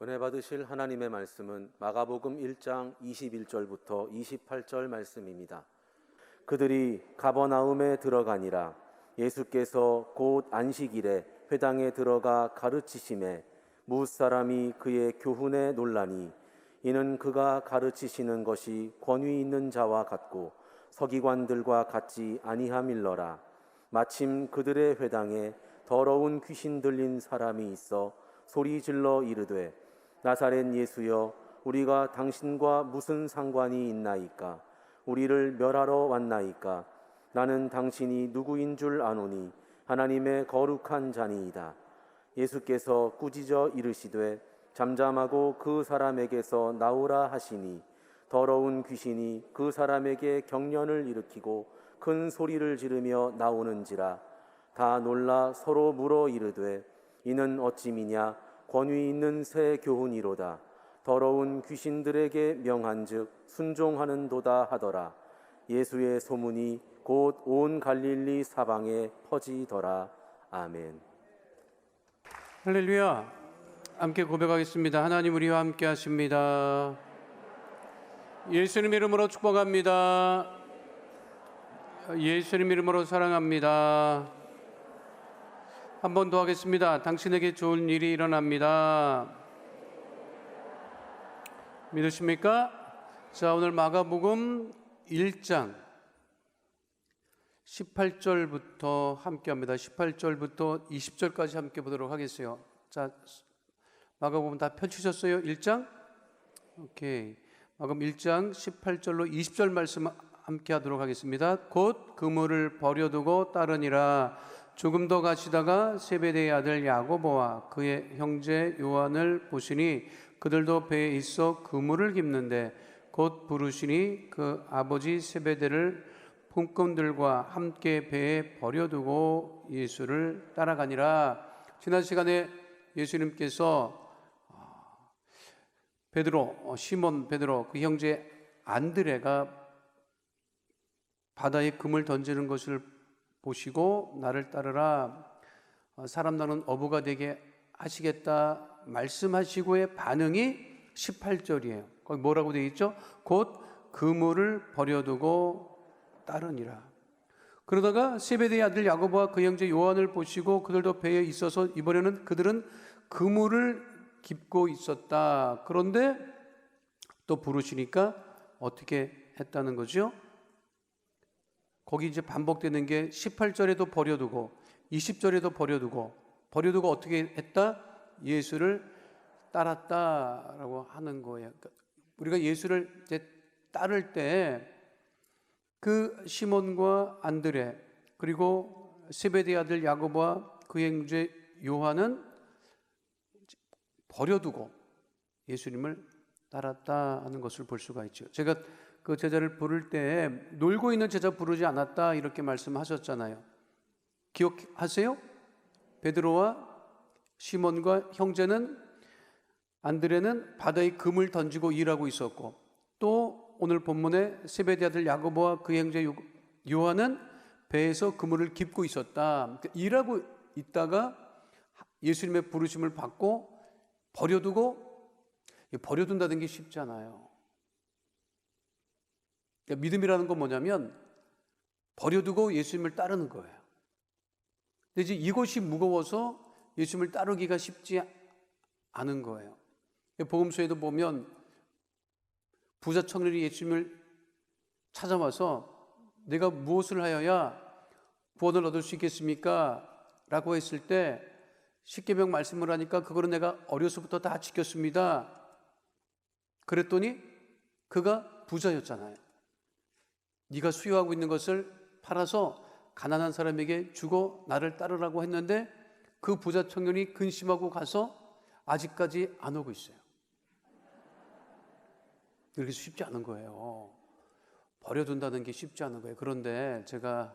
은혜 받으실 하나님의 말씀은 마가복음 1장 21절부터 28절 말씀입니다. 그들이 가버나움에 들어가니라. 예수께서 곧 안식일에 회당에 들어가 가르치심에 무사람이 그의 교훈에 놀라니 이는 그가 가르치시는 것이 권위 있는 자와 같고 서기관들과 같지 아니함일러라. 마침 그들의 회당에 더러운 귀신 들린 사람이 있어 소리질러 이르되 나사렛 예수여, 우리가 당신과 무슨 상관이 있나이까? 우리를 멸하러 왔나이까? 나는 당신이 누구인 줄 아노니 하나님의 거룩한 자니이다. 예수께서 꾸짖어 이르시되 잠잠하고 그 사람에게서 나오라 하시니 더러운 귀신이 그 사람에게 경련을 일으키고 큰 소리를 지르며 나오는지라. 다 놀라 서로 물어 이르되 이는 어찌미냐? 권위 있는 새 교훈이로다. 더러운 귀신들에게 명한즉 순종하는도다 하더라. 예수의 소문이 곧 온 갈릴리 사방에 퍼지더라. 아멘. 할렐루야. 함께 고백하겠습니다. 하나님 우리와 함께 하십니다. 예수님 이름으로 축복합니다. 예수님 이름으로 사랑합니다. 한 번 더 하겠습니다. 당신에게 좋은 일이 일어납니다. 믿으십니까? 자, 오늘 마가복음 1장 18절부터 함께 합니다. 18절부터 20절까지 함께 보도록 하겠어요. 자, 마가복음 다 펼치셨어요? 1장? 오케이. 마가복음 1장 18절로 20절 말씀 함께 하도록 하겠습니다. 곧 그물을 버려두고 따르니라. 조금 더 가시다가 세베대의 아들 야고보와 그의 형제 요한을 보시니 그들도 배에 있어 그물을 깁는데 곧 부르시니 그 아버지 세베대를 품꾼들과 함께 배에 버려두고 예수를 따라가니라. 지난 시간에 예수님께서 시몬 베드로 그 형제 안드레가 바다에 금을 던지는 것을 보시고 나를 따르라, 사람 나는 어부가 되게 하시겠다 말씀하시고의 반응이 18절이에요. 거기 뭐라고 되어 있죠? 곧 그물을 버려두고 따르니라. 그러다가 세베대의 아들 야고보와 그 형제 요한을 보시고 그들도 배에 있어서 이번에는 그들은 그물을 깁고 있었다. 그런데 또 부르시니까 어떻게 했다는 거죠? 거기 이제 반복되는 게 18절에도 버려두고 20절에도 버려두고 어떻게 했다? 예수를 따랐다라고 하는 거예요. 그러니까 우리가 예수를 이제 따를 때 그 시몬과 안드레 그리고 세베대의 아들 야고보와 그 형제 요한은 버려두고 예수님을 따랐다 하는 것을 볼 수가 있죠. 제가 그 제자를 부를 때 놀고 있는 제자 부르지 않았다 이렇게 말씀하셨잖아요. 기억하세요? 베드로와 시몬과 형제는 안드레는 바다에 금을 던지고 일하고 있었고 또 오늘 본문에 세베대 아들 야고보와 그 형제 요한은 배에서 그물을 깁고 있었다. 일하고 있다가 예수님의 부르심을 받고 버려둔다는 게 쉽지 않아요. 믿음이라는 건 뭐냐면 버려두고 예수님을 따르는 거예요. 근데 이제 이것이 무거워서 예수님을 따르기가 쉽지 않은 거예요. 복음서에도 보면 부자 청년이 예수님을 찾아와서 내가 무엇을 하여야 구원을 얻을 수 있겠습니까? 라고 했을 때 십계명 말씀을 하니까 그거를 내가 어려서부터 다 지켰습니다. 그랬더니 그가 부자였잖아요. 네가 수요하고 있는 것을 팔아서 가난한 사람에게 주고 나를 따르라고 했는데 그 부자 청년이 근심하고 가서 아직까지 안 오고 있어요. 그렇게 쉽지 않은 거예요. 버려둔다는 게 쉽지 않은 거예요. 그런데 제가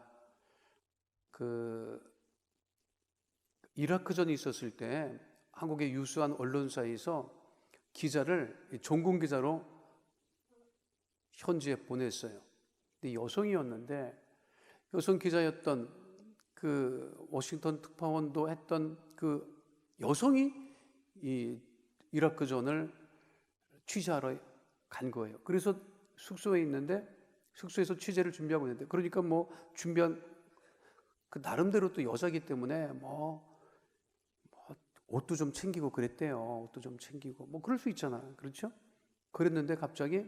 이라크전이 있었을 때 한국의 유수한 언론사에서 기자를 종군 기자로 현지에 보냈어요. 근데 여성이었는데 여성 기자였던 그 워싱턴 특파원도 했던 그 여성이 이 이라크전을 취재하러 간 거예요. 그래서 숙소에 있는데 숙소에서 취재를 준비하고 있는데 그러니까 뭐 준비한 그 나름대로 또 여자기 때문에 뭐 옷도 좀 챙기고 그랬대요. 옷도 좀 챙기고 뭐 그럴 수 있잖아요. 그렇죠? 그랬는데 갑자기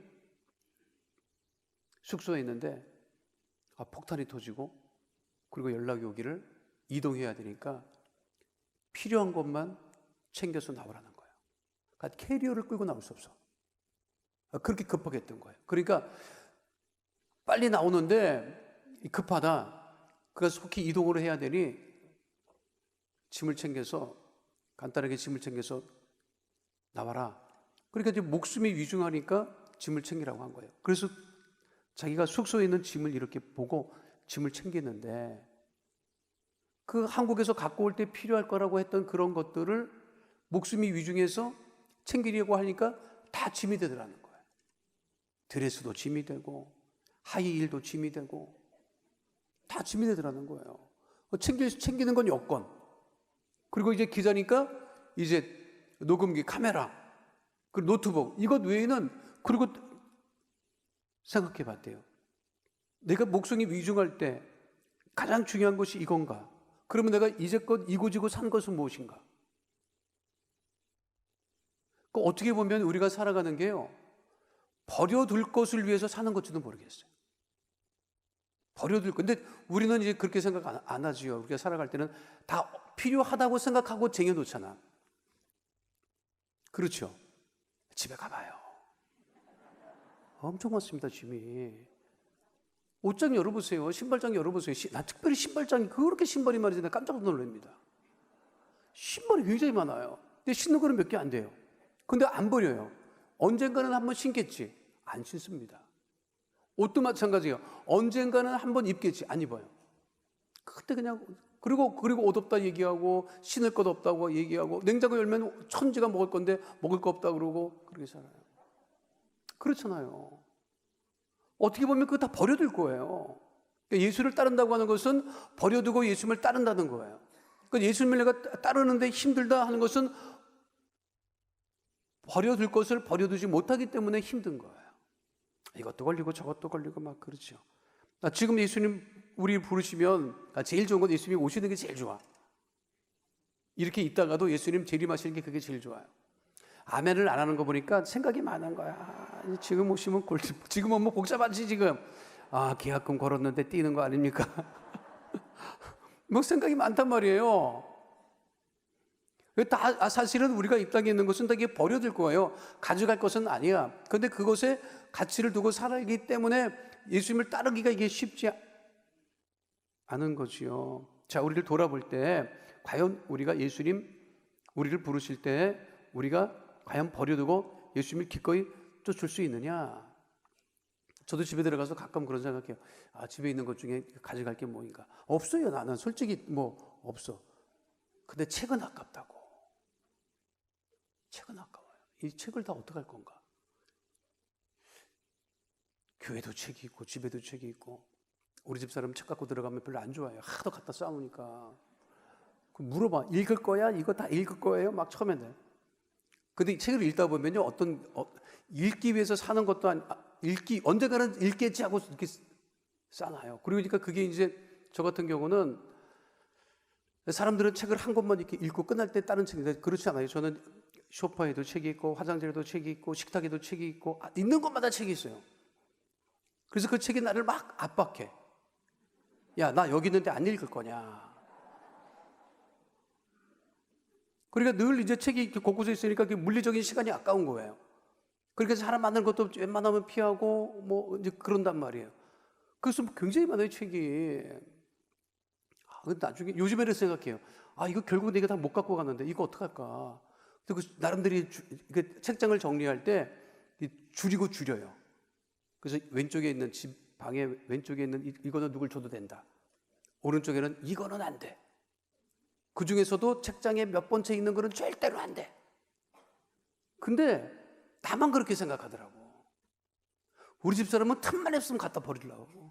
숙소에 있는데 폭탄이 터지고 그리고 연락이 오기를 이동해야 되니까 필요한 것만 챙겨서 나오라는 거예요. 그러니까 캐리어를 끌고 나올 수 없어. 그렇게 급하게 했던 거예요. 그러니까 빨리 나오는데 급하다. 그래서 속히 이동을 해야 되니 짐을 챙겨서 간단하게 짐을 챙겨서 나와라. 그러니까 이제 목숨이 위중하니까 짐을 챙기라고 한 거예요. 그래서 자기가 숙소에 있는 짐을 이렇게 보고 짐을 챙기는데 그 한국에서 갖고 올 때 필요할 거라고 했던 그런 것들을 목숨이 위중해서 챙기려고 하니까 다 짐이 되더라는 거예요. 드레스도 짐이 되고 하이힐도 짐이 되고 다 짐이 되더라는 거예요. 챙기는 건 여권. 그리고 이제 기자니까 이제 녹음기, 카메라, 그리고 노트북. 이것 외에는 그리고 생각해 봤대요. 내가 목숨이 위중할 때 가장 중요한 것이 이건가? 그러면 내가 이제껏 이고지고 산 것은 무엇인가? 어떻게 보면 우리가 살아가는 게요, 버려둘 것을 위해서 사는 것지도 모르겠어요. 버려둘 것. 근데 우리는 이제 그렇게 생각 안 하지요. 우리가 살아갈 때는 다 필요하다고 생각하고 쟁여놓잖아. 그렇죠? 집에 가봐요. 엄청 많습니다, 짐이. 옷장 열어보세요. 신발장 열어보세요. 난 특별히 신발장이 그렇게 신발이 많은지 나 깜짝 놀랍니다. 신발이 굉장히 많아요. 근데 신는 거는 몇 개 안 돼요. 근데 안 버려요. 언젠가는 한번 신겠지. 안 신습니다. 옷도 마찬가지예요. 언젠가는 한번 입겠지. 안 입어요. 그때 그냥 그리고 옷 없다 얘기하고 신을 것 없다고 얘기하고 냉장고 열면 천지가 먹을 건데 먹을 거 없다 그러고 그렇게 살아요. 그렇잖아요. 어떻게 보면 그거 다 버려둘 거예요. 그러니까 예수를 따른다고 하는 것은 버려두고 예수님을 따른다는 거예요. 그러니까 예수님을 내가 따르는데 힘들다 하는 것은 버려둘 것을 버려두지 못하기 때문에 힘든 거예요. 이것도 걸리고 저것도 걸리고 막 그렇죠. 지금 예수님 우리 부르시면 제일 좋은 건 예수님이 오시는 게 제일 좋아. 이렇게 있다가도 예수님 재림하시는 게 그게 제일 좋아요. 아멘을 안 하는 거 보니까 생각이 많은 거야. 지금 오시면 지금은 뭐 복잡하지 지금. 계약금 걸었는데 뛰는 거 아닙니까? 뭐 생각이 많단 말이에요. 다 사실은 우리가 이 땅에 있는 것은 다 이게 버려질 거예요. 가져갈 것은 아니야. 그런데 그것에 가치를 두고 살아가기 때문에 예수님을 따르기가 이게 쉽지 않은 거지요. 자, 우리를 돌아볼 때 과연 우리가 예수님 우리를 부르실 때 우리가 과연 버려두고 예수님을 기꺼이 쫓을 수 있느냐? 저도 집에 들어가서 가끔 그런 생각해요. 집에 있는 것 중에 가져갈 게 뭐인가? 없어요. 나는 솔직히 뭐 없어. 근데 책은 아깝다고. 책은 아까워요. 이 책을 다 어떡할 건가? 교회도 책이 있고 집에도 책이 있고 우리 집 사람 책 갖고 들어가면 별로 안 좋아해요. 하도 갖다 싸우니까. 물어봐. 읽을 거야? 이거 다 읽을 거예요? 막 처음에는. 근데 이 책을 읽다 보면요, 읽기 위해서 사는 것도 언젠가는 읽겠지 하고 이렇게 싸놔요. 그러니까 그게 이제 저 같은 경우는 사람들은 책을 한 권만 이렇게 읽고 끝날 때 다른 책인데 그렇지 않아요. 저는 소파에도 책이 있고 화장실에도 책이 있고 식탁에도 책이 있고 있는 것마다 책이 있어요. 그래서 그 책이 나를 막 압박해. 야, 나 여기 있는데 안 읽을 거냐. 그러니까 늘 이제 책이 이렇게 곳곳에 있으니까 물리적인 시간이 아까운 거예요. 그러니까 사람 만나는 것도 웬만하면 피하고 뭐 이제 그런단 말이에요. 그래서 굉장히 많아요, 책이. 근데 나중에 요즘에는 생각해요. 이거 결국 내가 다 못 갖고 갔는데 이거 어떡할까. 그리고 나름대로 책장을 정리할 때 줄여요. 그래서 왼쪽에 있는 집 방에 왼쪽에 있는 이거는 누굴 줘도 된다. 오른쪽에는 이거는 안 돼. 그 중에서도 책장에 몇 번째 있는 거는 절대로 안 돼. 근데 나만 그렇게 생각하더라고. 우리 집사람은 틈만 없으면 갖다 버리려고.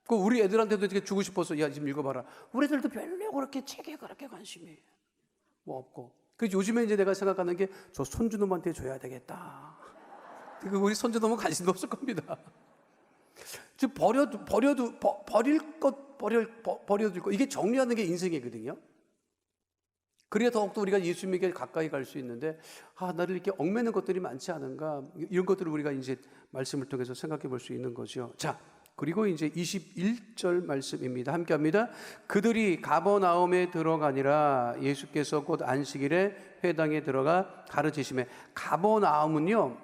우리 애들한테도 이렇게 주고 싶어서 야, 지금 읽어봐라. 우리 애들도 별로 그렇게 책에 그렇게 관심이 뭐 없고. 그래서 요즘에 이제 내가 생각하는 게 저 손주놈한테 줘야 되겠다. 그 우리 손주놈은 관심도 없을 겁니다. 즉 버릴 것 버려둘 것, 이게 정리하는 게 인생이거든요. 그래야 더욱더 우리가 예수님에게 가까이 갈 수 있는데, 나를 이렇게 얽매는 것들이 많지 않은가, 이런 것들을 우리가 이제 말씀을 통해서 생각해 볼 수 있는 거죠. 자, 그리고 이제 21절 말씀입니다. 함께 합니다. 그들이 가버나움에 들어가니라. 예수께서 곧 안식일에 회당에 들어가 가르치시매. 가버나움은요,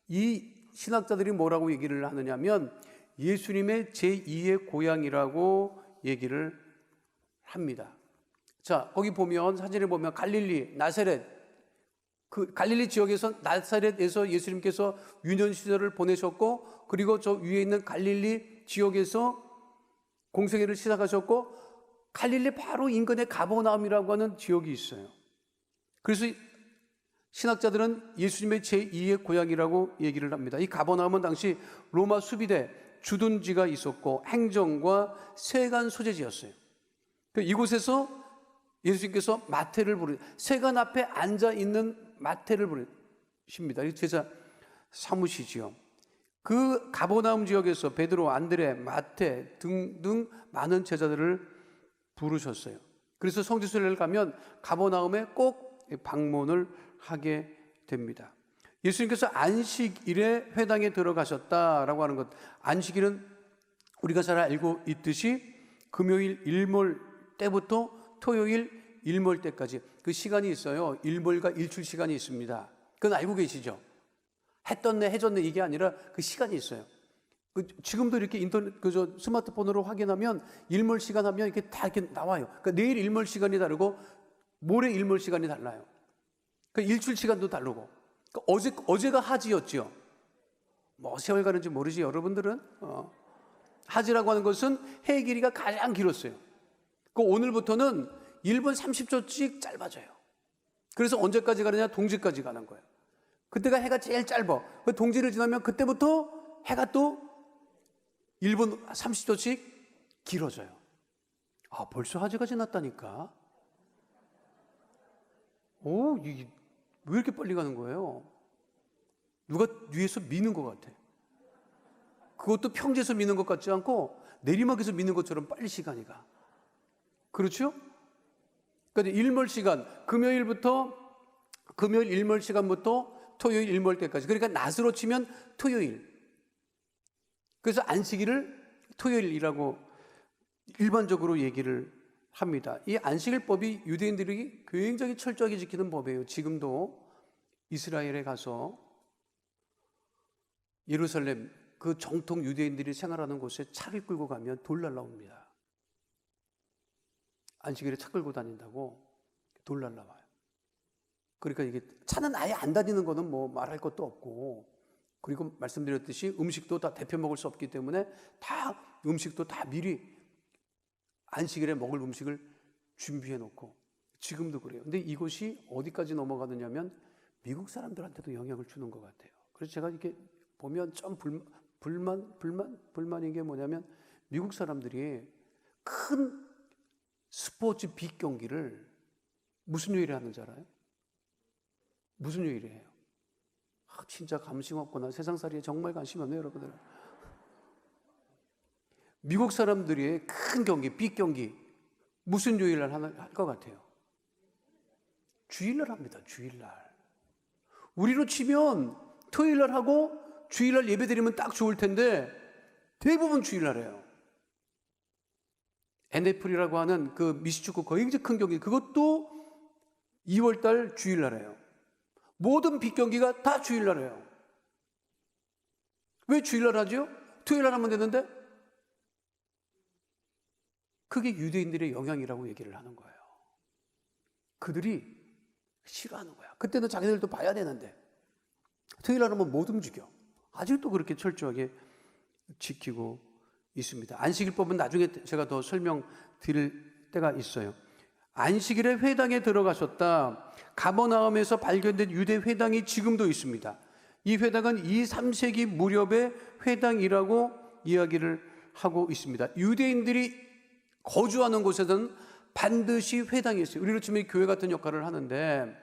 이 신학자들이 뭐라고 얘기를 하느냐면 예수님의 제2의 고향이라고 얘기를 합니다. 자, 거기 보면, 사진에 보면 갈릴리, 나사렛, 그 갈릴리 지역에서, 나사렛에서 예수님께서 유년 시절을 보내셨고, 그리고 저 위에 있는 갈릴리 지역에서 공생애를 시작하셨고, 갈릴리 바로 인근에 가버나움이라고 하는 지역이 있어요. 그래서 신학자들은 예수님의 제2의 고향이라고 얘기를 합니다. 이 가버나움은 당시 로마 수비대 주둔지가 있었고 행정과 세관 소재지였어요. 이곳에서 예수님께서 마태를 세관 앞에 앉아 있는 마태를 부르십니다. 이 제자 사무시지요. 그 가버나움 지역에서 베드로, 안드레, 마태 등등 많은 제자들을 부르셨어요. 그래서 성지순례를 가면 가버나움에 꼭 방문을 하게 됩니다. 예수님께서 안식일에 회당에 들어가셨다라고 하는 것, 안식일은 우리가 잘 알고 있듯이 금요일 일몰 때부터 토요일 일몰 때까지 그 시간이 있어요. 일몰과 일출 시간이 있습니다. 그건 알고 계시죠? 해 떴네, 해 졌네 이게 아니라 그 시간이 있어요. 지금도 이렇게 인터넷, 스마트폰으로 확인하면 일몰 시간 하면 이렇게 다 이렇게 나와요. 그러니까 내일 일몰 시간이 다르고 모레 일몰 시간이 달라요. 그러니까 일출 시간도 다르고. 그러니까 어제가 하지였죠. 뭐 세월 가는지 모르지 여러분들은. 하지라고 하는 것은 해 길이가 가장 길었어요. 오늘부터는 1분 30초씩 짧아져요. 그래서 언제까지 가느냐? 동지까지 가는 거예요. 그때가 해가 제일 짧아. 그 동지를 지나면 그때부터 해가 또 1분 30초씩 길어져요. 벌써 하지가 지났다니까. 이게 왜 이렇게 빨리 가는 거예요? 누가 위에서 미는 것 같아. 그것도 평지에서 미는 것 같지 않고 내리막에서 미는 것처럼 빨리 시간이 가. 그렇죠? 그러니까 일몰 시간, 금요일 일몰 시간부터 토요일 일몰 때까지. 그러니까 낮으로 치면 토요일. 그래서 안식일을 토요일이라고 일반적으로 얘기를 합니다. 이 안식일법이 유대인들이 굉장히 철저하게 지키는 법이에요. 지금도 이스라엘에 가서 예루살렘 그 정통 유대인들이 생활하는 곳에 차를 끌고 가면 돌 날라옵니다. 안식일에 차 끌고 다닌다고 돌 날라와요. 그러니까 이게 차는 아예 안 다니는 거는 뭐 말할 것도 없고, 그리고 말씀드렸듯이 음식도 다 데펴 먹을 수 없기 때문에 음식도 다 미리 안식일에 먹을 음식을 준비해 놓고, 지금도 그래요. 근데 이것이 어디까지 넘어가느냐면 미국 사람들한테도 영향을 주는 것 같아요. 그래서 제가 이렇게 보면 좀 불만인 게 뭐냐면, 미국 사람들이 큰 스포츠 빅 경기를 무슨 요일에 하는 줄 알아요? 무슨 요일에 해요? 진짜 감심 없구나. 세상살이에 정말 관심 없네요, 여러분들. 미국 사람들이 큰 경기, 빅 경기 무슨 요일날 할 것 같아요? 주일날 합니다. 주일날. 우리로 치면 토요일날 하고 주일날 예배 드리면 딱 좋을 텐데 대부분 주일날 해요. NFL이라고 하는 그 미식축구 거의 큰 경기, 그것도 2월달 주일날 해요. 모든 빅 경기가 다 주일날 해요. 왜 주일날 하죠? 토요일날 하면 되는데? 그게 유대인들의 영향이라고 얘기를 하는 거예요. 그들이 싫어하는 거야. 그때는 자기들도 봐야 되는데 토요일날 하면 못 움직여. 아직도 그렇게 철저하게 지키고 있습니다. 안식일법은 나중에 제가 더 설명드릴 때가 있어요. 안식일에 회당에 들어가셨다. 가버나움에서 발견된 유대 회당이 지금도 있습니다. 이 회당은 2, 3세기 무렵의 회당이라고 이야기를 하고 있습니다. 유대인들이 거주하는 곳에서는 반드시 회당이 있어요. 우리로 치면 교회 같은 역할을 하는데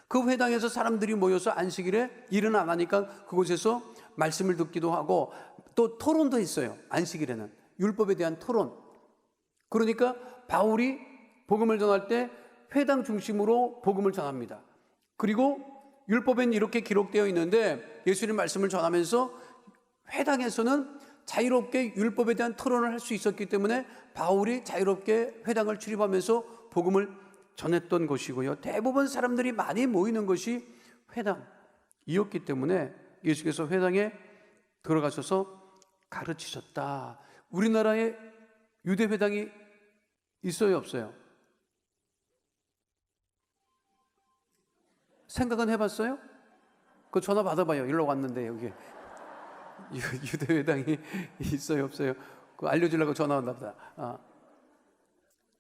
그 회당에서 사람들이 모여서 안식일에 일은 안 하니까 그곳에서 말씀을 듣기도 하고 또 토론도 있어요. 안식일에는 율법에 대한 토론. 그러니까 바울이 복음을 전할 때 회당 중심으로 복음을 전합니다. 그리고 율법엔 이렇게 기록되어 있는데 예수님 말씀을 전하면서 회당에서는 자유롭게 율법에 대한 토론을 할 수 있었기 때문에 바울이 자유롭게 회당을 출입하면서 복음을 전했던 것이고요. 대부분 사람들이 많이 모이는 것이 회당이었기 때문에 예수께서 회당에 들어가셔서 가르치셨다. 우리나라에 유대 회당이 있어요, 없어요? 생각은 해봤어요? 그 전화 받아봐요. 일로 왔는데 여기 유대 회당이 있어요, 없어요? 그 알려주려고 전화 왔나 보다.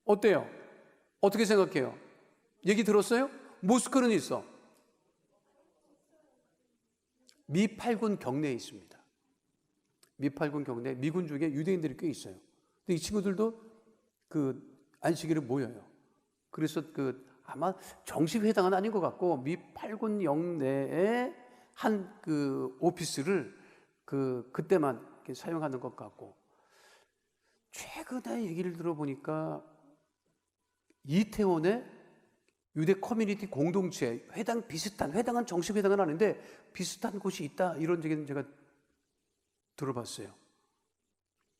어때요? 어떻게 생각해요? 얘기 들었어요? 모스크는 있어. 미 8군 경내에 있습니다. 미 8군 경내에 미군 중에 유대인들이 꽤 있어요. 근데 이 친구들도 그 안식일에 모여요. 그래서 아마 정식 회당은 아닌 것 같고 미 8군 영내에 한 그 오피스를 그때만 이렇게 사용하는 것 같고, 최근에 얘기를 들어보니까 이태원에 유대 커뮤니티 공동체 회당 비슷한, 회당은 정식 회당은 아닌데 비슷한 곳이 있다, 이런 얘기는 제가 들어봤어요.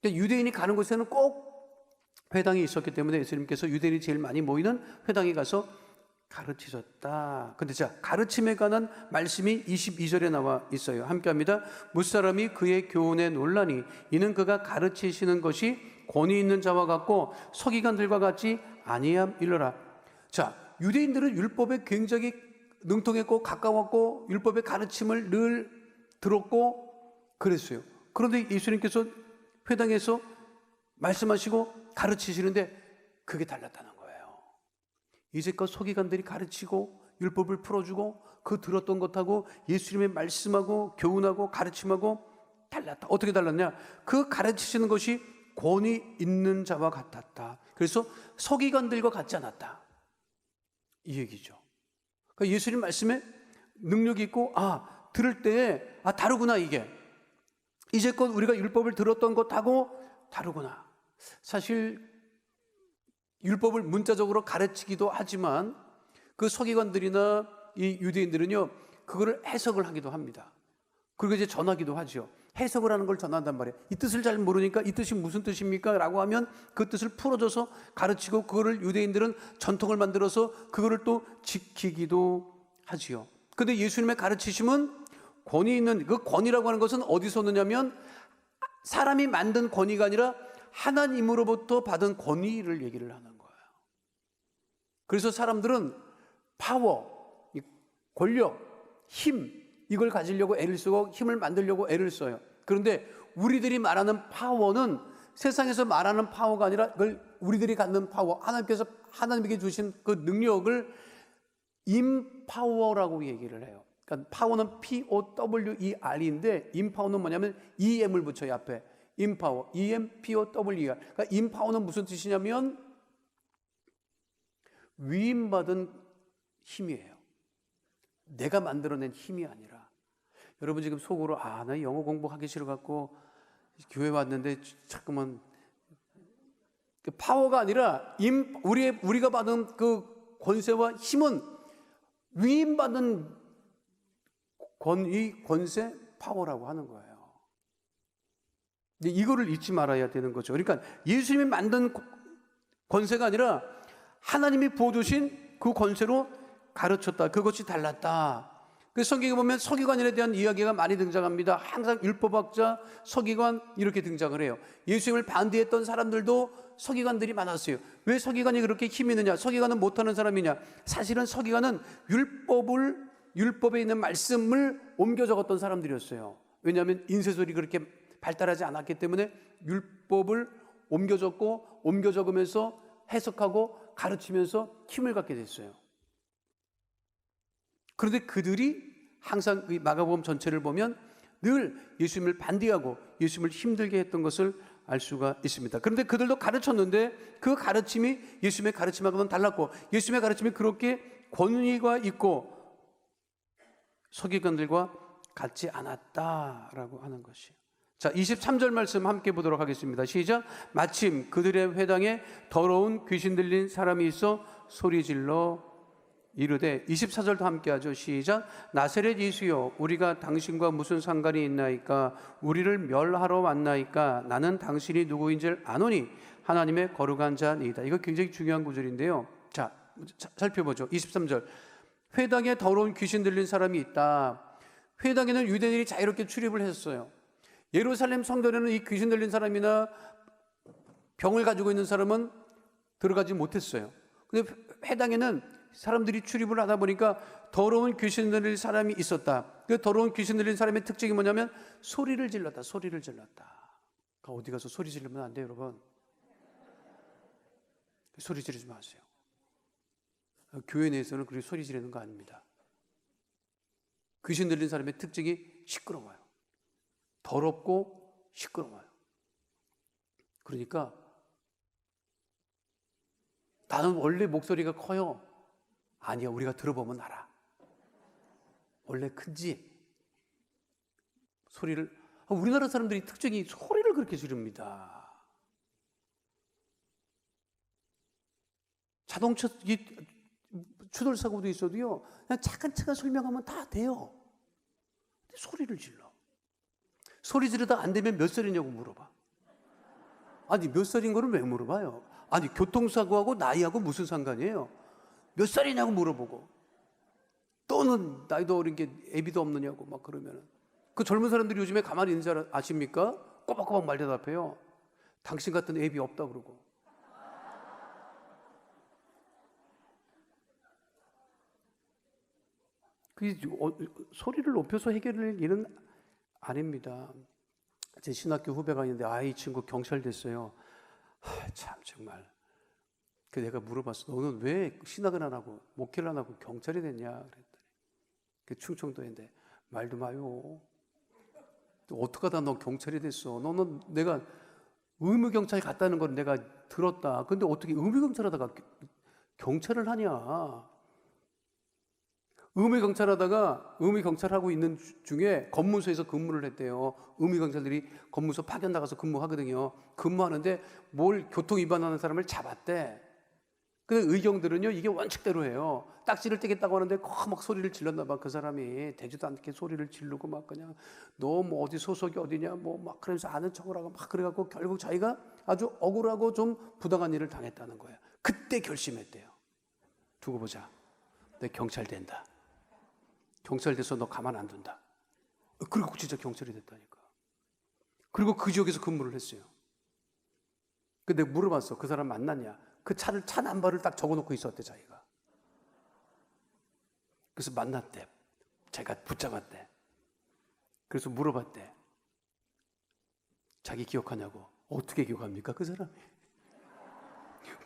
그러니까 유대인이 가는 곳에는 꼭 회당이 있었기 때문에 예수님께서 유대인이 제일 많이 모이는 회당에 가서 가르치셨다. 근데 자, 가르침에 관한 말씀이 22절에 나와 있어요. 함께 합니다. 무사람이 그의 교훈에 놀라니 이는 그가 가르치시는 것이 권위 있는 자와 같고 서기관들과 같이 아니함 일러라. 자, 유대인들은 율법에 굉장히 능통했고 가까웠고 율법의 가르침을 늘 들었고 그랬어요. 그런데 예수님께서 회당에서 말씀하시고 가르치시는데 그게 달랐다는 거예요. 이제껏 서기관들이 가르치고 율법을 풀어주고 그 들었던 것하고 예수님의 말씀하고 교훈하고 가르침하고 달랐다. 어떻게 달랐냐? 그 가르치시는 것이 권위 있는 자와 같았다. 그래서 서기관들과 같지 않았다, 이 얘기죠. 그러니까 예수님 말씀에 능력이 있고 들을 때에 다르구나, 이게 이제껏 우리가 율법을 들었던 것하고 다르구나. 사실 율법을 문자적으로 가르치기도 하지만 그 서기관들이나 이 유대인들은요, 그거를 해석을 하기도 합니다. 그리고 이제 전하기도 하죠. 해석을 하는 걸 전한단 말이에요. 이 뜻을 잘 모르니까 이 뜻이 무슨 뜻입니까? 라고 하면 그 뜻을 풀어줘서 가르치고, 그거를 유대인들은 전통을 만들어서 그거를 또 지키기도 하지요. 근데 예수님의 가르치심은 권위 있는, 그 권위라고 하는 것은 어디서 오느냐면 사람이 만든 권위가 아니라 하나님으로부터 받은 권위를 얘기를 하는 거예요. 그래서 사람들은 파워, 권력, 힘, 이걸 가지려고 애를 쓰고 힘을 만들려고 애를 써요. 그런데 우리들이 말하는 파워는 세상에서 말하는 파워가 아니라 그걸 우리들이 갖는 파워, 하나님께서 하나님에게 주신 그 능력을 임파워라고 얘기를 해요. 그러니까 파워는 POWER인데 임파워는 뭐냐면 EM을 붙여요, 앞에. 임파워, EMPOWER. 그러니까 임파워는 무슨 뜻이냐면 위임받은 힘이에요. 내가 만들어낸 힘이 아니라. 여러분 지금 속으로 나 영어 공부하기 싫어갖고 교회 왔는데 자꾸만, 그 파워가 아니라 우리가 받은 그 권세와 힘은 위임받은 권위, 권세, 파워라고 하는 거예요. 근데 이거를 잊지 말아야 되는 거죠. 그러니까 예수님이 만든 권세가 아니라 하나님이 부어주신 그 권세로 가르쳤다. 그것이 달랐다. 그래서 성경에 보면 서기관에 대한 이야기가 많이 등장합니다. 항상 율법학자, 서기관 이렇게 등장을 해요. 예수님을 반대했던 사람들도 서기관들이 많았어요. 왜 서기관이 그렇게 힘이 있느냐? 서기관은 못하는 사람이냐? 사실은 서기관은 율법에 있는 말씀을 옮겨 적었던 사람들이었어요. 왜냐하면 인쇄소리 그렇게 발달하지 않았기 때문에 율법을 옮겨 적고 옮겨 적으면서 해석하고 가르치면서 힘을 갖게 됐어요. 그런데 그들이 항상 이 마가복음 전체를 보면 늘 예수님을 반대하고 예수님을 힘들게 했던 것을 알 수가 있습니다. 그런데 그들도 가르쳤는데 그 가르침이 예수님의 가르침하고는 달랐고 예수님의 가르침이 그렇게 권위가 있고 서기관들과 같지 않았다라고 하는 것이에요. 자, 23절 말씀 함께 보도록 하겠습니다. 시작. 마침 그들의 회당에 더러운 귀신 들린 사람이 있어 소리질러 이르되 24절도 함께 하죠. 시작. 나사렛 예수여 우리가 당신과 무슨 상관이 있나이까? 우리를 멸하러 왔나이까? 나는 당신이 누구인지를 아노니 하나님의 거룩한 자니이다. 이거 굉장히 중요한 구절인데요. 자, 살펴보죠. 23절. 회당에 더러운 귀신 들린 사람이 있다. 회당에는 유대인들이 자유롭게 출입을 했어요. 예루살렘 성전에는 이 귀신 들린 사람이나 병을 가지고 있는 사람은 들어가지 못했어요. 근데 회당에는 사람들이 출입을 하다 보니까 더러운 귀신 들린 사람이 있었다. 그 더러운 귀신 들린 사람의 특징이 뭐냐면 소리를 질렀다. 소리를 질렀다. 어디 가서 소리 지르면 안 돼요, 여러분. 소리 지르지 마세요. 교회 내에서는 그렇게 소리 지르는 거 아닙니다. 귀신 들린 사람의 특징이 시끄러워요. 더럽고 시끄러워요. 그러니까 나는 원래 목소리가 커요. 아니야, 우리가 들어보면 알아. 원래 큰지. 소리를, 우리나라 사람들이 특징이 소리를 그렇게 지릅니다. 자동차 추돌 사고도 있어도요, 그냥 차근차근 설명하면 다 돼요. 근데 소리를 질러. 소리 지르다 안 되면 몇 살이냐고 물어봐. 아니, 몇 살인 거를 왜 물어봐요? 아니, 교통사고하고 나이하고 무슨 상관이에요? 몇 살이냐고 물어보고, 또는 나이도 어린 게 애비도 없느냐고 막 그러면은, 그 젊은 사람들이 요즘에 가만히 있는 줄 아십니까? 꼬박꼬박 말 대답해요. 당신 같은 애비 없다 그러고. 소리를 높여서 해결할 일은 아닙니다. 제 신학교 후배가 있는데 이 친구 경찰 됐어요. 참 정말. 그 내가 물어봤어. 너는 왜 신학을 안 하고 목회를 안 하고 경찰이 됐냐 그랬더니 그 충청도인데 말도 마요. 어떡하다 너 경찰이 됐어. 너는 내가 의무경찰 갔다는 걸 내가 들었다. 근데 어떻게 의무경찰 하다가 경찰을 하냐. 의무경찰하고 있는 중에 검문소에서 근무를 했대요. 의무경찰들이 검문소 파견 나가서 근무하거든요. 근무하는데 뭘 교통 위반하는 사람을 잡았대. 근데 의경들은요, 이게 원칙대로 해요. 딱지를 떼겠다고 하는데 막 소리를 질렀나 봐. 그 사람이 되지도 않게 소리를 지르고 막 그냥 너 뭐 어디 소속이 어디냐 뭐 막 그러면서 아는 척을 하고 막 그래갖고 결국 자기가 아주 억울하고 좀 부당한 일을 당했다는 거예요. 그때 결심했대요. 두고 보자. 내 경찰 된다. 경찰 돼서 너 가만 안 둔다. 그리고 진짜 경찰이 됐다니까. 그리고 그 지역에서 근무를 했어요. 근데 물어봤어. 그 사람 만났냐? 그 차 넘버를 딱 적어놓고 있었대, 자기가. 그래서 만났대. 자기가 붙잡았대. 그래서 물어봤대. 자기 기억하냐고. 어떻게 기억합니까, 그 사람이?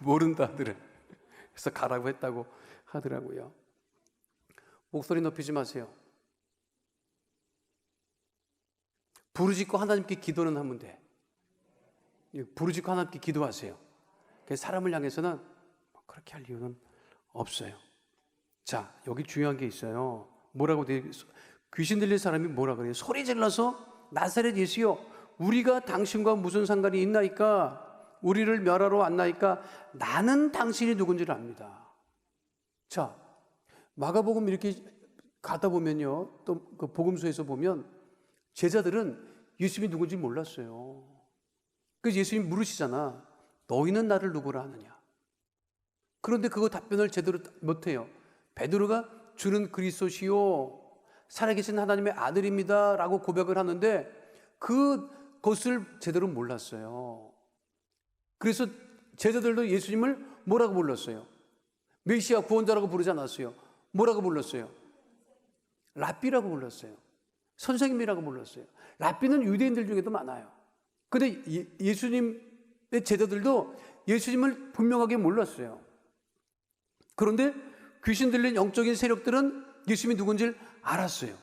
모른다 하더래. 그래서 가라고 했다고 하더라고요. 목소리 높이지 마세요. 부르짖고 하나님께 기도는 하면 돼. 부르짖고 하나님께 기도하세요. 사람을 향해서는 그렇게 할 이유는 없어요. 자, 여기 중요한 게 있어요. 뭐라고 돼? 귀신 들린 사람이 뭐라 그래요? 소리 질러서 나사렛 예수여 우리가 당신과 무슨 상관이 있나이까? 우리를 멸하러 왔나이까? 나는 당신이 누군지를 압니다. 자, 마가복음 이렇게 가다 보면요, 또 그 복음서에서 보면 제자들은 예수님이 누군지 몰랐어요. 그래서 예수님 물으시잖아. 너희는 나를 누구라 하느냐? 그런데 그거 답변을 제대로 못해요. 베드로가 주는 그리스도시요 살아계신 하나님의 아들입니다 라고 고백을 하는데 그것을 제대로 몰랐어요. 그래서 제자들도 예수님을 뭐라고 불렀어요? 메시아 구원자라고 부르지 않았어요. 뭐라고 불렀어요? 랍비라고 불렀어요. 선생님이라고 불렀어요. 랍비는 유대인들 중에도 많아요. 근데 예수님의 제자들도 예수님을 분명하게 몰랐어요. 그런데 귀신 들린 영적인 세력들은 예수님이 누군지를 알았어요.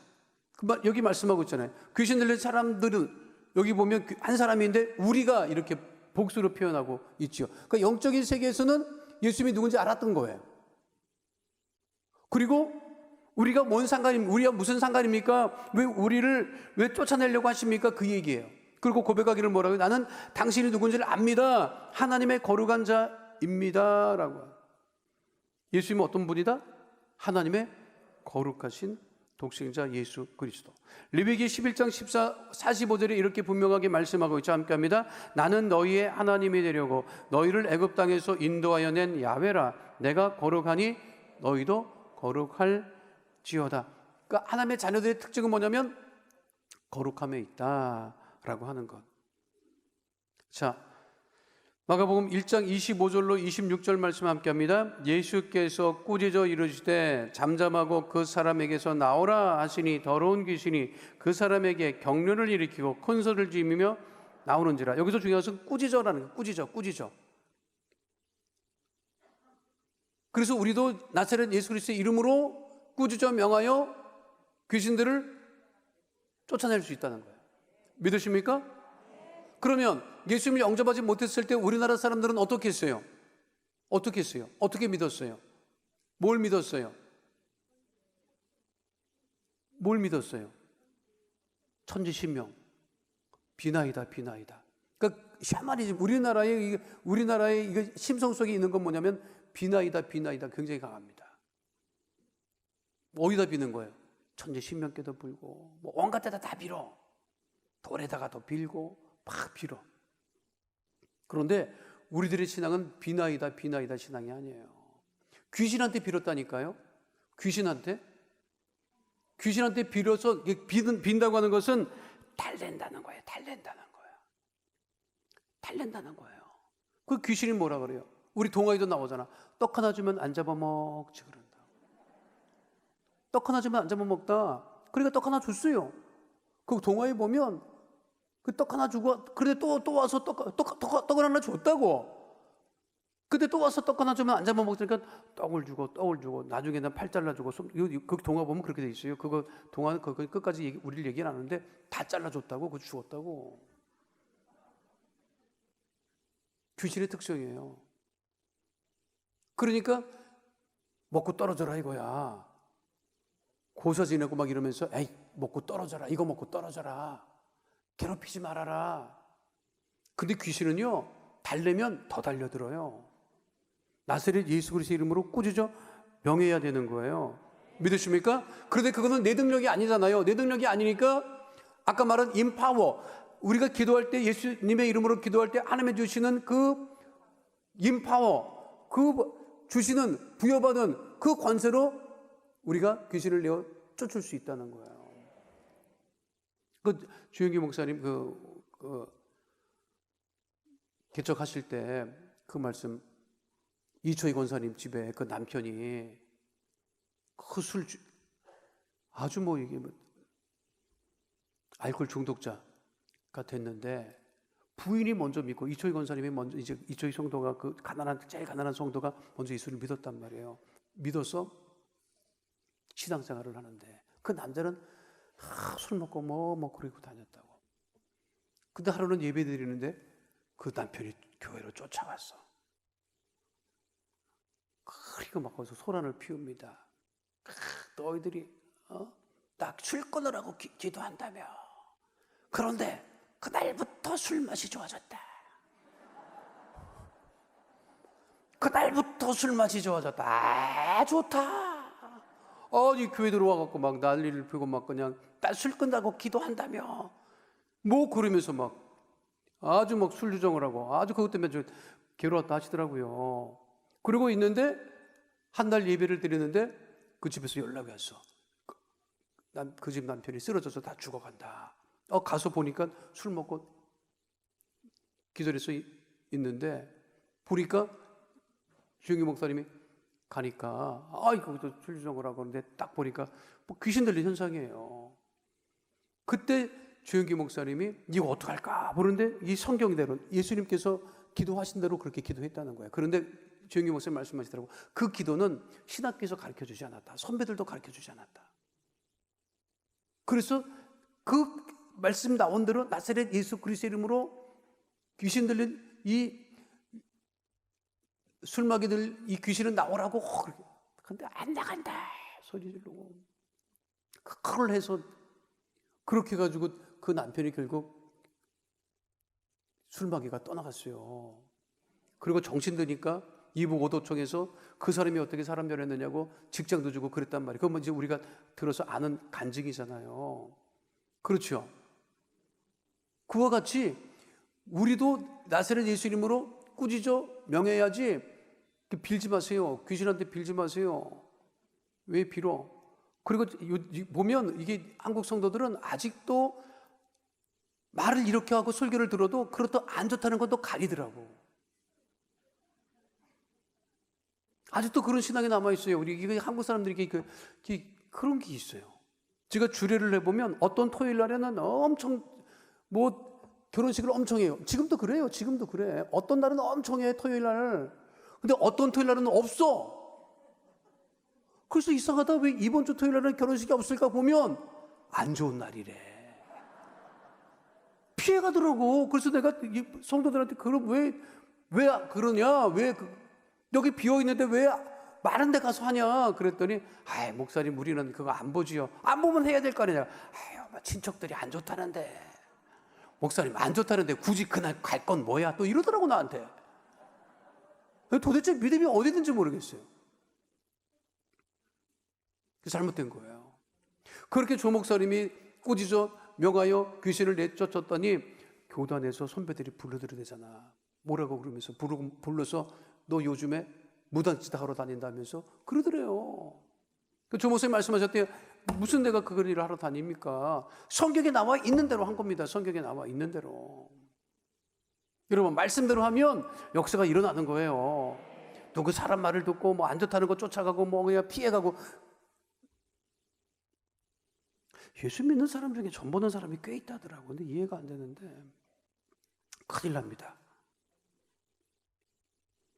여기 말씀하고 있잖아요. 귀신 들린 사람들은 여기 보면 한 사람인데 우리가 이렇게 복수로 표현하고 있죠. 그러니까 영적인 세계에서는 예수님이 누군지 알았던 거예요. 그리고 우리가 우리가 무슨 상관입니까? 왜 우리를 왜 쫓아내려고 하십니까? 그 얘기예요. 그리고 고백하기를 뭐라고요? 나는 당신이 누군지를 압니다. 하나님의 거룩한 자입니다. 라고. 예수님은 어떤 분이다? 하나님의 거룩하신 독생자 예수 그리스도. 레위기 11장 45절에 이렇게 분명하게 말씀하고 있죠. 함께 합니다. 나는 너희의 하나님이 되려고 너희를 애굽 땅에서 인도하여 낸 야훼라. 내가 거룩하니 너희도 거룩할지어다. 그러니까 하나님의 자녀들의 특징은 뭐냐면 거룩함에 있다라고 하는 것. 자, 마가복음 1장 25절로 26절 말씀 함께 합니다. 예수께서 꾸짖어 이르시되 잠잠하고 그 사람에게서 나오라 하시니 더러운 귀신이 그 사람에게 경련을 일으키고 큰 소리를 지으며 나오는지라. 여기서 중요한 것은 꾸짖어라는 거예요. 꾸짖어. 그래서 우리도 나사렛 예수 그리스도의 이름으로 꾸짖어 명하여 귀신들을 쫓아낼 수 있다는 거예요. 믿으십니까? 그러면 예수님을 영접하지 못했을 때 우리나라 사람들은 어떻게 했어요? 어떻게 했어요? 어떻게 믿었어요? 뭘 믿었어요? 뭘 믿었어요? 천지신명. 비나이다. 그러니까 샤머니즘. 우리나라의 이게 심성 속에 있는 건 뭐냐면 비나이다. 굉장히 강합니다. 어디다 비는 거예요? 천지신명께도 빌고 뭐 온갖 데다 다 빌어. 돌에다가도 빌고 막 빌어. 그런데 우리들의 신앙은 비나이다 신앙이 아니에요. 귀신한테 빌었다니까요. 귀신한테 빌어서 빈다고 하는 것은 달랜다는 거예요. 달랜다는 거예요. 그 귀신이 뭐라 그래요? 우리 동화에도 나오잖아. 떡 하나 주면 안 잡아먹지 그런다. 떡 하나 주면 안 잡아먹다. 그러니까 떡 하나 줬어요. 그 동화에 보면 그 떡 하나 주고, 그런데 또 와서 떡을 하나 줬다고. 근데 또 와서 떡 하나 주면 안 잡아먹으니까 떡을 주고, 나중에는 팔 잘라주고, 그 동화 보면 그렇게 돼 있어요. 그거 동화는 끝까지 우리를 얘기는 안 하는데 다 잘라줬다고, 그거 죽었다고. 귀신의 특성이에요. 그러니까 먹고 떨어져라 이거야. 고사 지내고 막 이러면서 에이 먹고 떨어져라. 이거 먹고 떨어져라. 괴롭히지 말아라. 근데 귀신은요, 달래면 더 달려들어요. 나사렛 예수 그리스도의 이름으로 꾸짖어 명해야 되는 거예요. 믿으십니까? 그런데 그거는 내 능력이 아니잖아요. 내 능력이 아니니까 아까 말한 임파워, 우리가 기도할 때 예수님의 이름으로 기도할 때 하나님이 주시는 그 임파워, 그 주시는 부여받은 그 권세로 우리가 귀신을 내어 쫓을 수 있다는 거예요. 그 주영기 목사님 개척하실 때 그 말씀, 이초희 권사님 집에 그 남편이 그 아주 이게 알코올 중독자가 됐는데 부인이 먼저 믿고 이초희 권사님이 먼저 이제 이초희 성도가 제일 가난한 성도가 먼저 예수를 믿었단 말이에요. 믿어서 신앙생활을 하는데 그 남자는 술 먹고 뭐 그러고 다녔다고. 근데 하루는 예배 드리는데 그 남편이 교회로 쫓아왔어. 그리고 막 거기서 소란을 피웁니다. 너희들이 딱 술 끊으라고 기도한다며. 그런데 그날부터 술 맛이 좋아졌다. 그날부터 술 맛이 좋아졌다. 아, 좋다. 이 교회 들어와갖고 막 난리를 피우고 막 그냥 술 끊다고 기도한다며. 뭐 그러면서 막 아주 막 술 주정을 하고 아주 그것 때문에 저 괴로웠다 하시더라고요. 그러고 있는데 한 달 예배를 드리는데 그 집에서 연락이 왔어. 그 집 남편이 쓰러져서 다 죽어간다. 가서 보니까 술 먹고 기절해서 있는데 보니까 주영기 목사님이 가니까 거기서 술 주정을 하고 그러는데 딱 보니까 뭐 귀신 들린 현상이에요. 그때 주영기 목사님이 이거 어떡할까 보는데 이 성경대로 예수님께서 기도하신 대로 그렇게 기도했다는 거예요. 그런데 주영기 목사님 말씀하시더라고. 그 기도는 신학교에서 가르쳐주지 않았다. 선배들도 가르쳐주지 않았다. 그래서 그 말씀 나온 대로 나사렛 예수 그리스도 이름으로 귀신 들린 이 술마귀들, 이 귀신은 나오라고. 근데 안 나간다 소리 지르고 그걸 해서 그렇게 해가지고 그 남편이 결국 술마귀가 떠나갔어요. 그리고 정신 드니까 이북 오도청에서 그 사람이 어떻게 사람 변했느냐고 직장도 주고 그랬단 말이에요. 그건 이제 우리가 들어서 아는 간증이잖아요. 그렇죠. 그와 같이 우리도 나사렛 예수 이름으로 꾸짖어 명해야지. 빌지 마세요. 귀신한테 빌지 마세요. 왜 빌어? 그리고 보면 이게 한국 성도들은 아직도 말을 이렇게 하고 설교를 들어도 그렇다 안 좋다는 건 또 가리더라고. 아직도 그런 신앙이 남아있어요. 우리 한국 사람들이 그런 게 있어요. 제가 주례를 해보면 어떤 토요일 날에는 엄청 결혼식을 엄청 해요. 지금도 그래요. 지금도 그래. 어떤 날은 엄청 해, 토요일 날. 근데 어떤 토요일 날은 없어. 그래서 이상하다. 왜 이번 주 토요일 날은 결혼식이 없을까 보면 안 좋은 날이래. 피해가더라고. 그래서 내가 성도들한테 그럼 왜 그러냐? 여기 비어 있는데 왜 많은 데 가서 하냐? 그랬더니 목사님 우리는 그거 안 보지요. 안 보면 해야 될 거 아니냐. 친척들이 안 좋다는데. 목사님 안 좋다는데 굳이 그날 갈 건 뭐야? 또 이러더라고 나한테. 도대체 믿음이 어디 있는지 모르겠어요. 잘못된 거예요. 그렇게 조 목사님이 꾸짖어 명하여 귀신을 내쫓았더니 교단에서 선배들이 불러들여대잖아. 뭐라고 그러면서 불러서 너 요즘에 무당짓 하러 다닌다면서 그러더래요. 조 목사님 말씀하셨대요. 무슨 내가 그 일을 하러 다닙니까? 성경에 나와 있는 대로 한 겁니다. 성경에 나와 있는 대로. 여러분 말씀대로 하면 역사가 일어나는 거예요. 누구 사람 말을 듣고 안 좋다는 거 쫓아가고 그냥 피해가고. 예수 믿는 사람 중에 전 보는 사람이 꽤 있다더라고. 근데 이해가 안 되는데 큰일 납니다.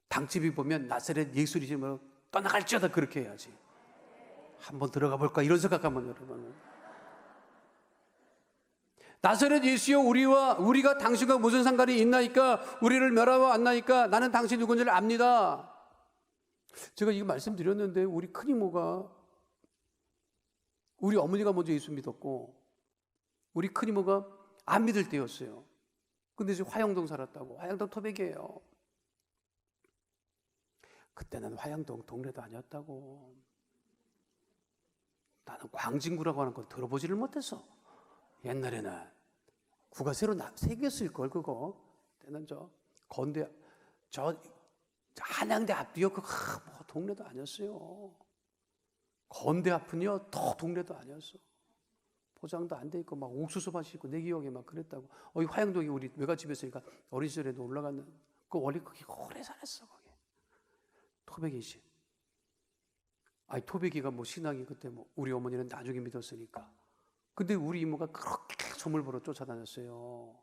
당집이 보면 나사렛 예수 이름으로 떠나갈지어다 그렇게 해야지. 한번 들어가 볼까 이런 생각하면 여러분. 나사렛 예수여 우리가 당신과 무슨 상관이 있나이까? 우리를 멸하고 안나이까? 나는 당신 누군지를 압니다. 제가 이거 말씀드렸는데 우리 큰이모가 우리 어머니가 먼저 예수 믿었고 우리 큰이모가 안 믿을 때였어요. 근데 이제 화영동 살았다고. 화영동 토백이에요. 그때는 화영동 동네도 아니었다고. 나는 광진구라고 하는 걸 들어보지를 못했어. 옛날에는 구가 새로 새겼을걸 그거. 그때는 건대 한양대 앞뒤요. 동네도 아니었어요. 건대 앞은요 더 동네도 아니었어. 포장도 안 돼 있고 옥수수 밭이 있고 내 기억에 그랬다고. 이 화영동이 우리 외갓집에 있으니까 어린 시절에도 올라갔는. 원래 거기 오래 살았어 거기. 토백이 씨. 토백이가 신앙이 그때 우리 어머니는 나중에 믿었으니까. 근데 우리 이모가 그렇게 소물 보러 쫓아다녔어요.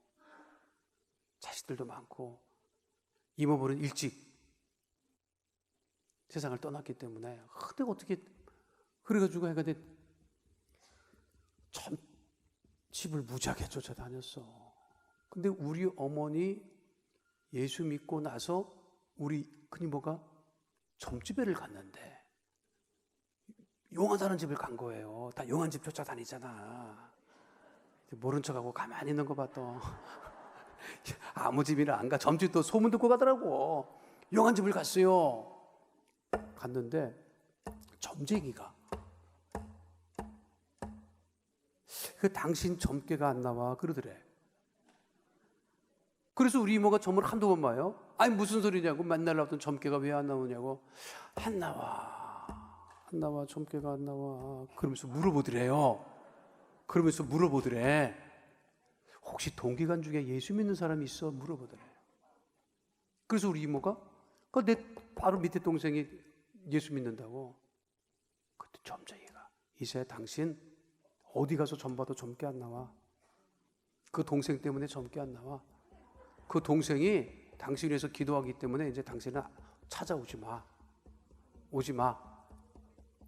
자식들도 많고. 이모부는 일찍 세상을 떠났기 때문에. 근데 어떻게 그래가지고 집을 무지하게 쫓아다녔어. 근데 우리 어머니 예수 믿고 나서 우리 큰이모가 점집에를 갔는데 용하다는 집을 간 거예요. 다 용한 집 쫓아다니잖아. 모른 척하고 가만히 있는 거 봐 또. 아무 집이나 안 가. 점집 또 소문 듣고 가더라고. 용한 집을 갔어요. 갔는데 점쟁이가 당신 점괘가 안 나와 그러더래. 그래서 우리 이모가 점을 한두 번 봐요. 무슨 소리냐고. 맨날 나왔던 점괘가 왜 안 나오냐고. 안 나와 점괘가 안 나와. 그러면서 물어보더래요. 혹시 동기간 중에 예수 믿는 사람이 있어? 물어보더래. 그래서 우리 이모가 내 바로 밑에 동생이 예수 믿는다고. 그때 점쟁이가 이제 당신 어디 가서 점 봐도 점괘 안 나와. 그 동생 때문에 점괘 안 나와. 그 동생이 당신을 위해서 기도하기 때문에 이제 당신은 찾아오지 마. 오지 마.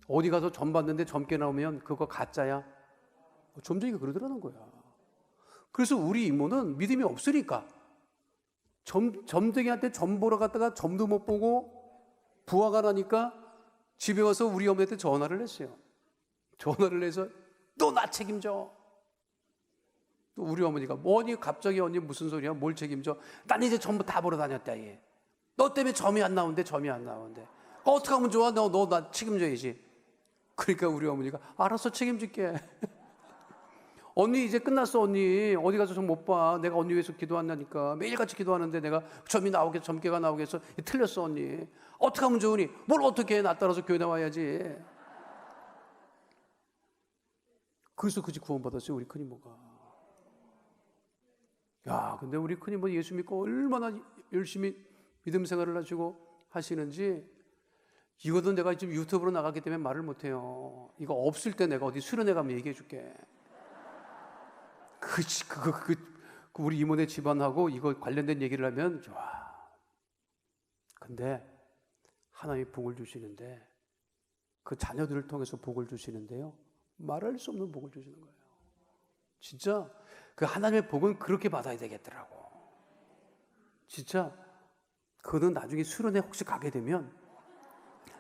어디 가서 점 봤는데 점괘 나오면 그거 가짜야. 점쟁이가 그러더라는 거야. 그래서 우리 이모는 믿음이 없으니까 점쟁이한테 점 보러 갔다가 점도 못 보고 부하가 나니까 집에 와서 우리 어머니한테 전화를 했어요. 전화를 해서 너 나 책임져. 또 우리 어머니가 뭐니 갑자기 언니 무슨 소리야? 뭘 책임져? 난 이제 전부 다 보러 다녔다 얘. 너 때문에 점이 안 나오는데 점이 안 나오는데 어떻게 하면 좋아? 너 나 책임져야지. 그러니까 우리 어머니가 알아서 책임질게. 언니 이제 끝났어. 언니 어디 가서 좀 못 봐. 내가 언니 위해서 기도한다니까. 매일같이 기도하는데 내가 점괘가 나오겠어. 틀렸어 언니. 어떻게 하면 좋으니? 뭘 어떻게 해? 나 따라서 교회 나와야지. 그래서 그 집 구원받았어요 우리 큰이모가. 야, 근데 우리 큰이모 예수 믿고 얼마나 열심히 믿음 생활을 하시고 하시는지 이거도 내가 지금 유튜브로 나갔기 때문에 말을 못해요. 이거 없을 때 내가 어디 수련회 가면 얘기해 줄게. 우리 이모네 집안하고 이거 관련된 얘기를 하면 좋아. 근데 하나님이 복을 주시는데 그 자녀들을 통해서 복을 주시는데요. 말할 수 없는 복을 주시는 거예요. 진짜 그 하나님의 복은 그렇게 받아야 되겠더라고. 진짜 그거는 나중에 수련회 혹시 가게 되면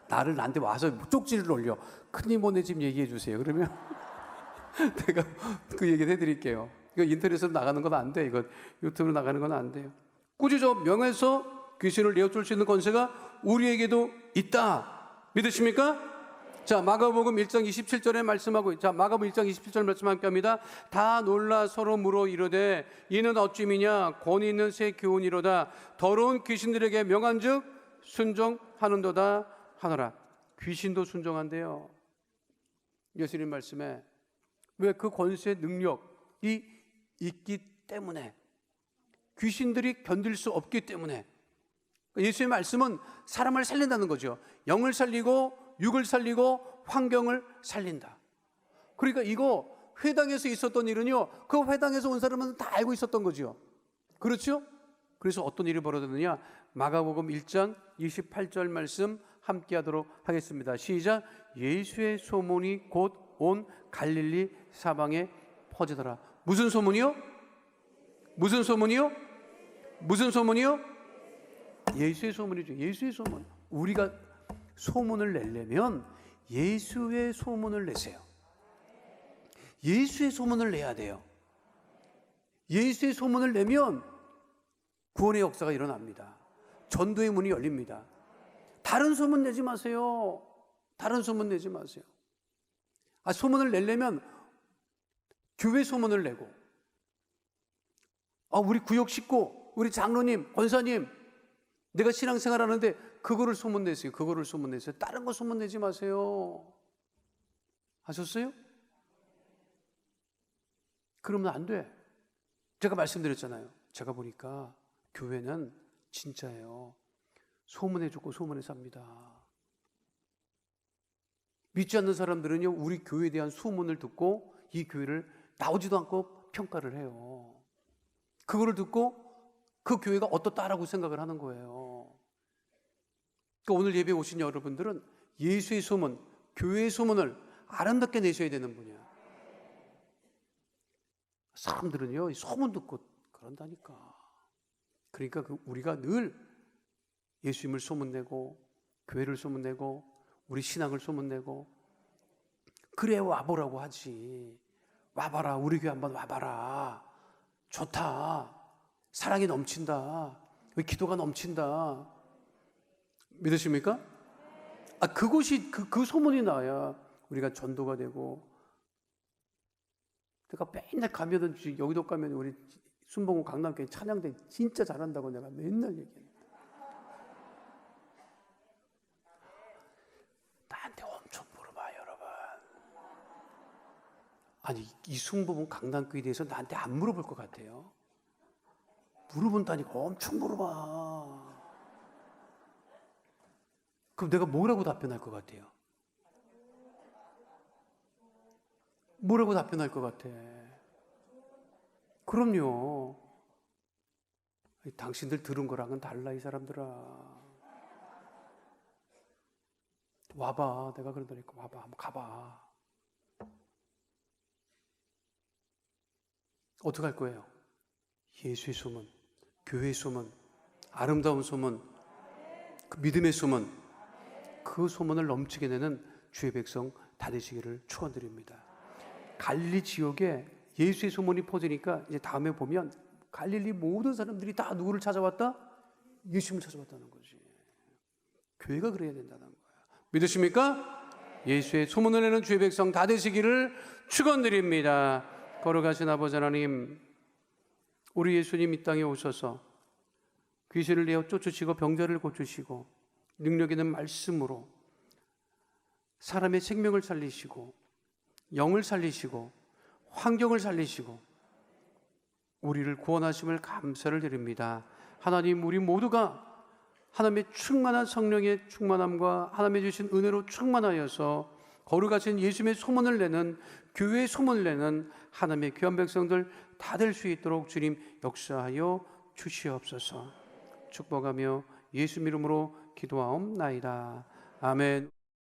나한테 와서 쪽지를 올려. 큰이모네 집 얘기해 주세요. 그러면 내가 그 얘기를 해드릴게요. 이거 인터넷으로 나가는 건 안 돼. 이거 유튜브로 나가는 건 안 돼요. 굳이 저 명에서 귀신을 내어줄 수 있는 권세가 우리에게도 있다. 믿으십니까? 자, 마가복음 1장 27절에 말씀하고, 자, 마가복음 1장 27절 말씀 함께 합니다. 다 놀라 서로 물어 이르되 이는 어찌미냐 권위 있는 새 교훈이로다. 더러운 귀신들에게 명한즉 순종하는도다 하노라. 귀신도 순종한대요. 예수님 말씀에 왜 그 권세의 능력이 있기 때문에, 귀신들이 견딜 수 없기 때문에. 예수의 말씀은 사람을 살린다는 거죠. 영을 살리고 육을 살리고 환경을 살린다. 그러니까 이거 회당에서 있었던 일은요, 그 회당에서 온 사람은 다 알고 있었던 거죠. 그렇죠? 그래서 어떤 일이 벌어졌느냐? 마가복음 1장 28절 말씀 함께 하도록 하겠습니다. 시작. 예수의 소문이 곧 온 갈릴리 사방에 퍼지더라. 무슨 소문이요? 무슨 소문이요? 무슨 소문이요? 예수의 소문이죠. 예수의 소문. 우리가 소문을 내려면 예수의 소문을 내세요. 예수의 소문을 내야 돼요. 예수의 소문을 내면 구원의 역사가 일어납니다. 전도의 문이 열립니다. 다른 소문 내지 마세요. 다른 소문 내지 마세요. 소문을 내려면 교회 소문을 내고, 우리 구역 식구, 우리 장로님, 권사님, 내가 신앙생활 하는데 그거를 소문내세요. 그거를 소문내세요. 다른 거 소문내지 마세요. 아셨어요? 그러면 안 돼. 제가 말씀드렸잖아요. 제가 보니까 교회는 진짜예요. 소문해 주고 소문에 삽니다. 믿지 않는 사람들은요, 우리 교회에 대한 소문을 듣고 이 교회를 나오지도 않고 평가를 해요. 그거를 듣고 그 교회가 어떻다라고 생각을 하는 거예요. 그러니까 오늘 예배에 오신 여러분들은 예수의 소문, 교회의 소문을 아름답게 내셔야 되는 분이야. 사람들은요, 소문 듣고 그런다니까. 그러니까 우리가 늘 예수님을 소문내고, 교회를 소문내고, 우리 신앙을 소문내고, 그래 와보라고 하지. 와봐라, 우리 교회 한번 와봐라. 좋다. 사랑이 넘친다. 기도가 넘친다. 믿으십니까? 그것이 그 소문이 나야 우리가 전도가 되고. 내가 맨날 가면은, 여기도 가면 우리 순봉구 강남교회 찬양대 진짜 잘한다고 내가 맨날 얘기해. 나한테 엄청 물어봐, 여러분. 아니, 이 순봉구 강남교회에 대해서 나한테 안 물어볼 것 같아요. 물어본다니까. 엄청 물어봐. 그럼 내가 뭐라고 답변할 것 같아요? 뭐라고 답변할 것 같아? 그럼요. 당신들 들은 거랑은 달라, 이 사람들아. 와봐. 내가 그런다니까. 와봐. 한번 가봐. 어떻게 할 거예요? 예수의 소문, 교회의 소문, 아름다운 소문, 그 믿음의 소문, 그 소문을 넘치게 내는 주의 백성 다 되시기를 축원드립니다. 갈릴리 지역에 예수의 소문이 퍼지니까 이제 다음에 보면 갈릴리 모든 사람들이 다 누구를 찾아왔다? 예수님을 찾아왔다는 거지. 교회가 그래야 된다는 거야. 믿으십니까? 예수의 소문을 내는 주의 백성 다 되시기를 축원드립니다. 걸어가신 아버지 하나님, 우리 예수님 이 땅에 오셔서 귀신을 내어 쫓으시고 병자를 고치시고 능력 있는 말씀으로 사람의 생명을 살리시고 영을 살리시고 환경을 살리시고 우리를 구원하심을 감사를 드립니다. 하나님, 우리 모두가 하나님의 충만한 성령의 충만함과 하나님의 주신 은혜로 충만하여서 거룩하신 예수님의 소문을 내는, 교회의 소문을 내는 하나님의 귀한 백성들 다 될 수 있도록 주님 역사하여 주시옵소서. 축복하며 예수 이름으로 기도하옵나이다. 아멘.